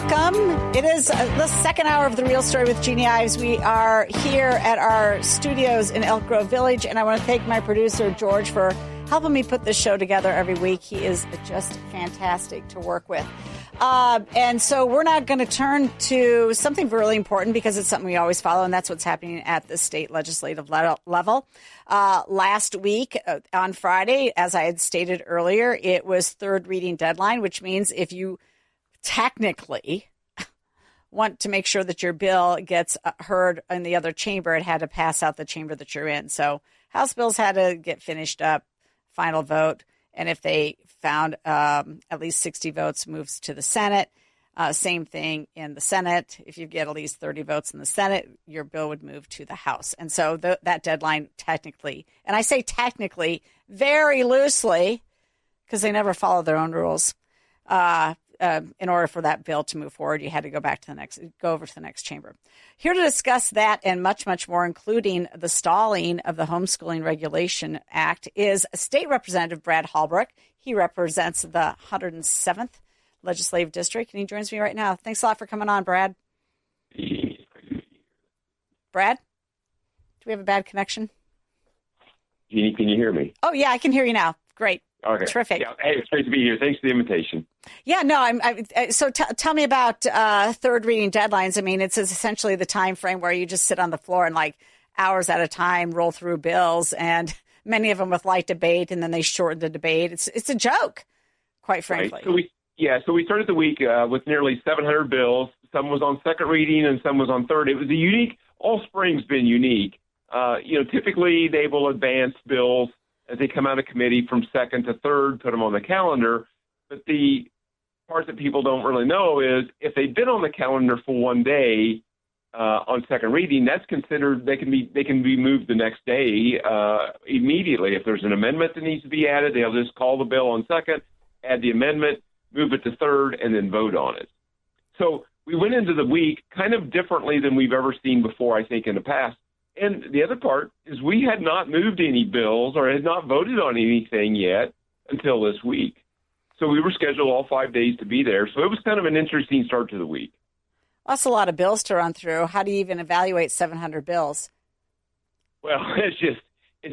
Welcome. It is the second hour of The Real Story with Jeanne Ives. We are here at our studios in Elk Grove Village, and I want to thank my producer, George, for helping me put this show together every week. He is just fantastic to work with. And so we're not going to turn to something really important because it's something we always follow, and that's what's happening at the state legislative level. Last week on Friday, as I had stated earlier, it was third reading deadline, which means if you technically want to make sure that your bill gets heard in the other chamber, it had to pass out the chamber that you're in. So House bills had to get finished up, final vote, and if they found at least 60 votes, moves to the Senate. Same thing in the Senate. If you get at least 30 votes in the Senate, your bill would move to the House. And so that deadline technically, and I say technically very loosely because they never follow their own rules, in order for that bill to move forward, you had to go over to the next chamber. Here to discuss that and much, much more, including the stalling of the Homeschooling Regulation Act, is State Representative Brad Halbrook. He represents the 107th Legislative District, and he joins me right now. Thanks a lot for coming on, Brad. Brad? Do we have a bad connection? Jeannie, can you hear me? Oh, yeah, I can hear you now. Great. Okay. Terrific. Yeah. Hey, it's great to be here. Thanks for the invitation. Yeah, no, so tell me about third reading deadlines. I mean, it's essentially the time frame where you just sit on the floor and like hours at a time roll through bills, and many of them with light debate, and then they shorten the debate. It's a joke, quite frankly. Right. So we started the week with nearly 700 bills. Some was on second reading and some was on third. It was a unique. All spring's been unique. Typically they will advance bills as they come out of committee from second to third, put them on the calendar. But the part that people don't really know is if they've been on the calendar for one day on second reading, that's considered they can be moved the next day immediately. If there's an amendment that needs to be added, they'll just call the bill on second, add the amendment, move it to third, and then vote on it. So we went into the week kind of differently than we've ever seen before, I think, in the past. And the other part is we had not moved any bills or had not voted on anything yet until this week. So we were scheduled all 5 days to be there. So it was kind of an interesting start to the week. That's a lot of bills to run through. How do you even evaluate 700 bills? Well, it's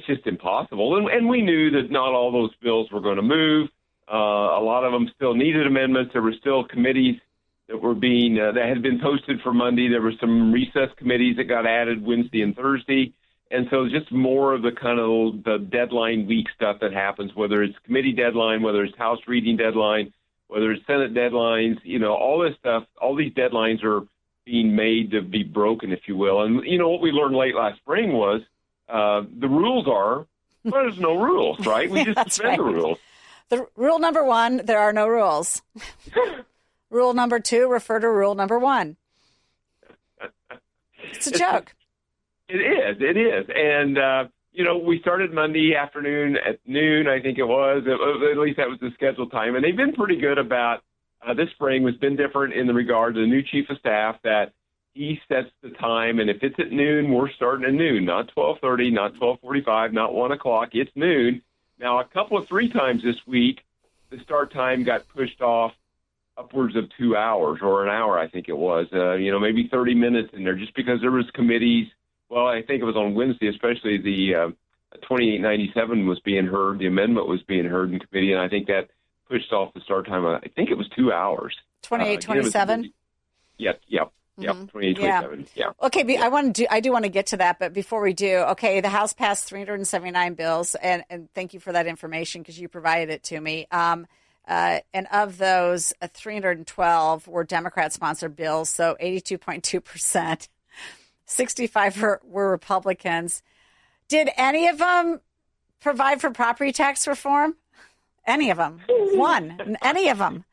just impossible. And we knew that not all those bills were going to move. A lot of them still needed amendments. There were still committees that were that had been posted for Monday. There were some recess committees that got added Wednesday and Thursday. And so just more of the kind of the deadline week stuff that happens, whether it's committee deadline, whether it's House reading deadline, whether it's Senate deadlines, all this stuff, all these deadlines are being made to be broken, if you will. And, what we learned late last spring was the rules are, well, there's no rules, right? We just suspend the rules. The rule number one, there are no rules. Rule number two, refer to rule number one. It's a joke. It is. And, we started Monday afternoon at noon, I think it was. At least that was the scheduled time. And they've been pretty good about this spring has been different in the regard to the new chief of staff that he sets the time. And if it's at noon, we're starting at noon, not 12:30, not 12:45, not 1 o'clock. It's noon. Now, three times this week, the start time got pushed off upwards of 2 hours or an hour, I think it was, maybe 30 minutes in there just because there was committees. Well, I think it was on Wednesday, especially the 2897 was being heard. The amendment was being heard in committee, and I think that pushed off the start time. I think it was 2 hours. 2827? Yep. 2827. Yeah. Okay, I do want to get to that, but before we do, okay, the House passed 379 bills, and thank you for that information because you provided it to me. And of those, 312 were Democrat-sponsored bills, so 82.2%. 65 were Republicans. Did any of them provide for property tax reform? Any of them? One? Any of them?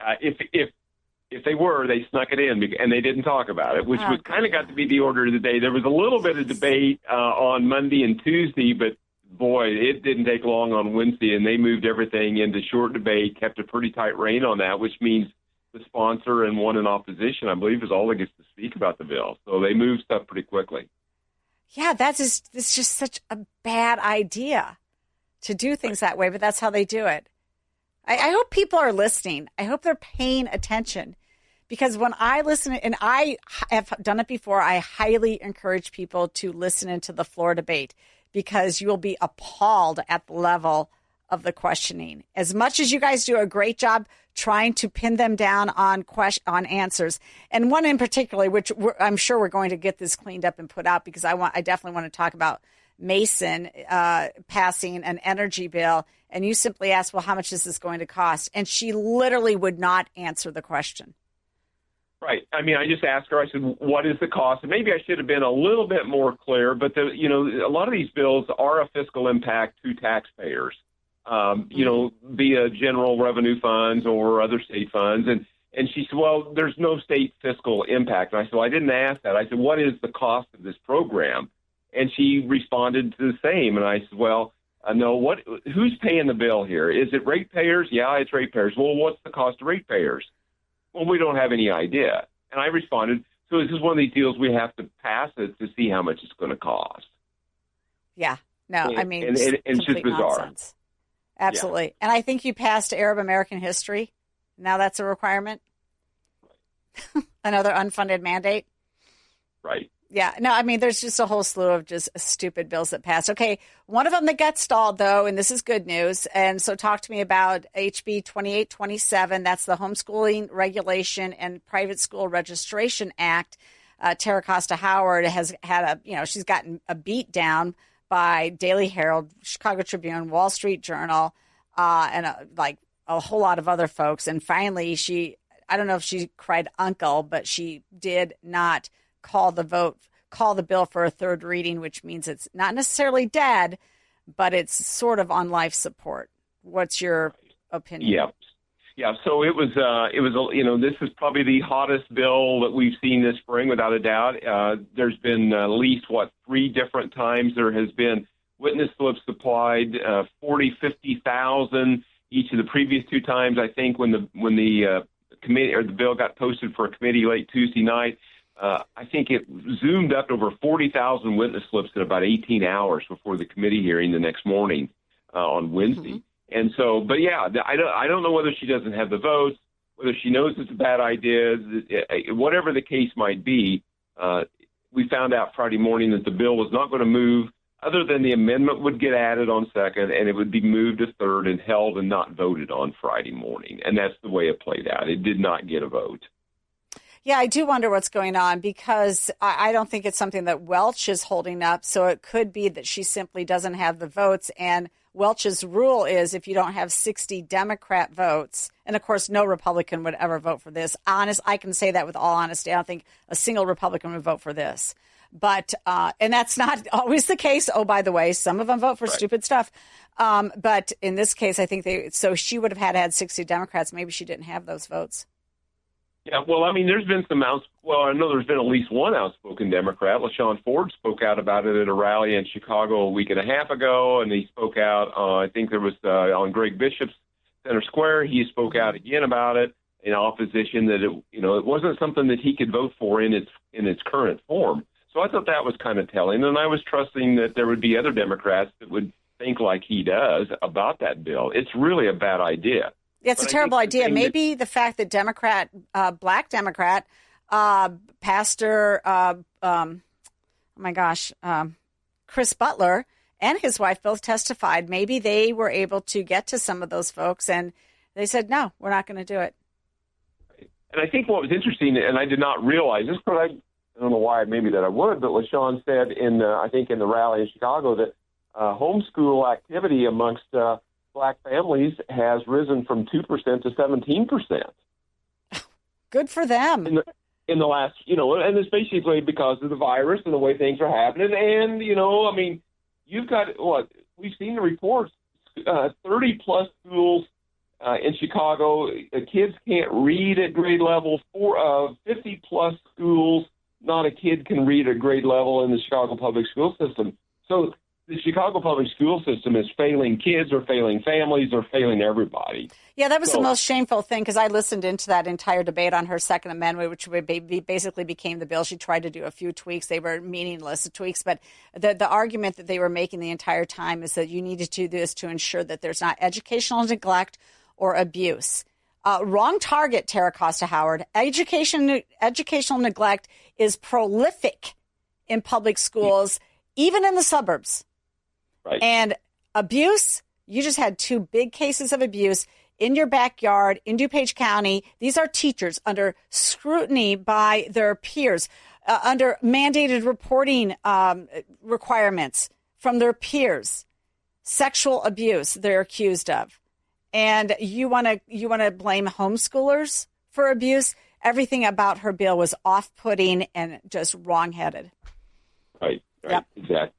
If they were, they snuck it in, and they didn't talk about it, which was kind of got to be the order of the day. There was a little bit of debate on Monday and Tuesday, but boy, it didn't take long on Wednesday, and they moved everything into short debate, kept a pretty tight rein on that, which means the sponsor and one in opposition, I believe, is all that gets to speak about the bill. So they moved stuff pretty quickly. Yeah, it's just such a bad idea to do things that way, but that's how they do it. I hope people are listening. I hope they're paying attention Because when I listen, and I have done it before, I highly encourage people to listen into the floor debate because you will be appalled at the level of the questioning. As much as you guys do a great job trying to pin them down on answers, and one in particular, which I'm sure we're going to get this cleaned up and put out because I definitely want to talk about Mason passing an energy bill, and you simply asked, well, how much is this going to cost? And she literally would not answer the question. Right. I mean, I just asked her, I said, what is the cost? And maybe I should have been a little bit more clear, but a lot of these bills are a fiscal impact to taxpayers, via general revenue funds or other state funds. And she said, well, there's no state fiscal impact. And I said, well, I didn't ask that. I said, what is the cost of this program? And she responded to the same. And I said, well, no, who's paying the bill here? Is it ratepayers? Yeah, it's ratepayers. Well, what's the cost of ratepayers? Well, we don't have any idea. And I responded, so this is one of these deals we have to pass it to see how much it's going to cost. Yeah. No, I mean, it's just bizarre. Nonsense. Absolutely. Yeah. And I think you passed Arab American history. Now that's a requirement. Right. Another unfunded mandate. Right. Yeah. No, I mean, there's just a whole slew of just stupid bills that passed. Okay. One of them that got stalled, though, and this is good news. And so talk to me about HB 2827. That's the Homeschooling Regulation and Private School Registration Act. Tara Costa Howard has had she's gotten a beat down by Daily Herald, Chicago Tribune, Wall Street Journal, and a whole lot of other folks. And finally, I don't know if she cried uncle, but she did not call the bill for a third reading, which means it's not necessarily dead, but it's sort of on life support. What's your opinion? Yeah. So it was, this is probably the hottest bill that we've seen this spring, without a doubt. There's been at least, 3 different times there has been witness slips supplied, 50,000 each of the previous 2 times. I think when the committee or the bill got posted for a committee late Tuesday night, I think it zoomed up to over 40,000 witness slips in about 18 hours before the committee hearing the next morning on Wednesday. Mm-hmm. And so, but yeah, I don't know whether she doesn't have the votes, whether she knows it's a bad idea, whatever the case might be. We found out Friday morning that the bill was not going to move, other than the amendment would get added on second, and it would be moved to third and held and not voted on Friday morning. And that's the way it played out. It did not get a vote. Yeah, I do wonder what's going on, because I don't think it's something that Welch is holding up. So it could be that she simply doesn't have the votes. And Welch's rule is if you don't have 60 Democrat votes, and of course, no Republican would ever vote for this. I can say that with all honesty. I don't think a single Republican would vote for this. But and that's not always the case. Oh, by the way, some of them vote for stupid stuff. But in this case, I think so she would have had 60 Democrats. Maybe she didn't have those votes. Yeah, well, I mean, there's been I know there's been at least one outspoken Democrat. LaShawn Ford spoke out about it at a rally in Chicago a week and a half ago, and he spoke out, I think there was on Greg Bishop's Center Square. He spoke out again about it in opposition that it wasn't something that he could vote for in its current form. So I thought that was kind of telling, and I was trusting that there would be other Democrats that would think like he does about that bill. It's really a bad idea. Yeah, it's a terrible idea. Maybe the fact that Black Democrat, Pastor, Chris Butler and his wife both testified. Maybe they were able to get to some of those folks, and they said, no, we're not going to do it. And I think what was interesting, and I did not realize this, but I don't know why maybe that I would, but LaShawn said in the rally in Chicago that homeschool activity amongst Black families has risen from 2% to 17%. Good for them. In the last, and it's basically because of the virus and the way things are happening. And, you've got, we've seen the reports, 30 plus schools in Chicago, kids can't read at grade level. 50 plus schools, not a kid can read at grade level in the Chicago public school system. So the Chicago public school system is failing kids or failing families or failing everybody. Yeah, that was the most shameful thing, because I listened into that entire debate on her Second Amendment, which basically became the bill. She tried to do a few tweaks. They were meaningless tweaks, but the argument that they were making the entire time is that you needed to do this to ensure that there's not educational neglect or abuse. Wrong target, Tara Costa Howard. Educational neglect is prolific in public schools, even in the suburbs. Right. And abuse, you just had 2 big cases of abuse in your backyard in DuPage County. These are teachers under scrutiny by their peers, under mandated reporting requirements from their peers. Sexual abuse they're accused of. And you want to blame homeschoolers for abuse? Everything about her bill was off-putting and just wrong-headed. Right. Yep. Exactly.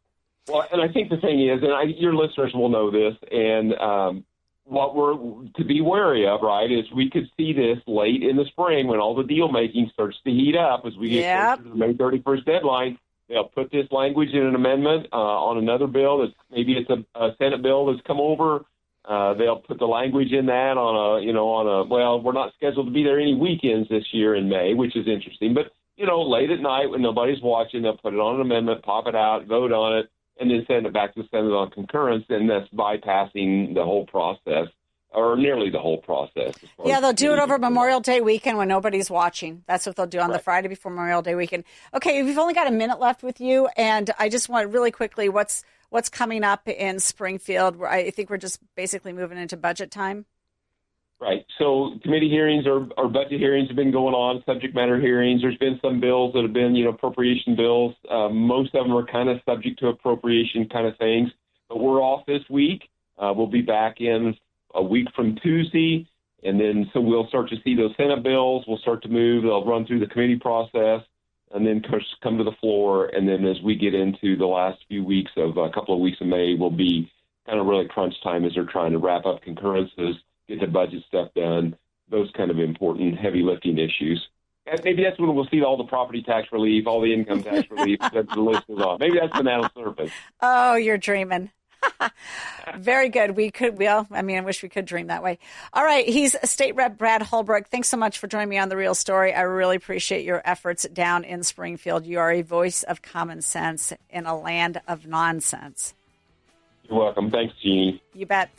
Well, and I think the thing is, and your listeners will know this, and what we're to be wary of, right, is we could see this late in the spring when all the deal-making starts to heat up as we get closer to the May 31st deadline. They'll put this language in an amendment on another bill that's maybe it's a Senate bill that's come over. They'll put the language in that well, we're not scheduled to be there any weekends this year in May, which is interesting. But, late at night when nobody's watching, they'll put it on an amendment, pop it out, vote on it, and then send it back to the Senate on concurrence, and that's bypassing the whole process, or nearly the whole process. Yeah, they'll do it over Memorial Day weekend when nobody's watching. That's what they'll do on the Friday before Memorial Day weekend. Okay, we've only got a minute left with you, and I just want really quickly, what's coming up in Springfield? I think we're just basically moving into budget time. Right. So committee hearings or budget hearings have been going on, subject matter hearings. There's been some bills that have been, appropriation bills. Most of them are kind of subject to appropriation kind of things. But we're off this week. We'll be back in a week from Tuesday. And then so we'll start to see those Senate bills. We'll start to move. They'll run through the committee process and then come to the floor. And then as we get into the last few weeks of a couple of weeks of May, will be kind of really crunch time as they're trying to wrap up concurrences, get the budget stuff done, those kind of important heavy lifting issues. And maybe that's when we'll see all the property tax relief, all the income tax relief, that the list is on. Maybe that's the now surface. Oh, you're dreaming. Very good. I wish we could dream that way. All right. He's State Rep Brad Halbrook. Thanks so much for joining me on The Real Story. I really appreciate your efforts down in Springfield. You are a voice of common sense in a land of nonsense. You're welcome. Thanks, Jeannie. You bet.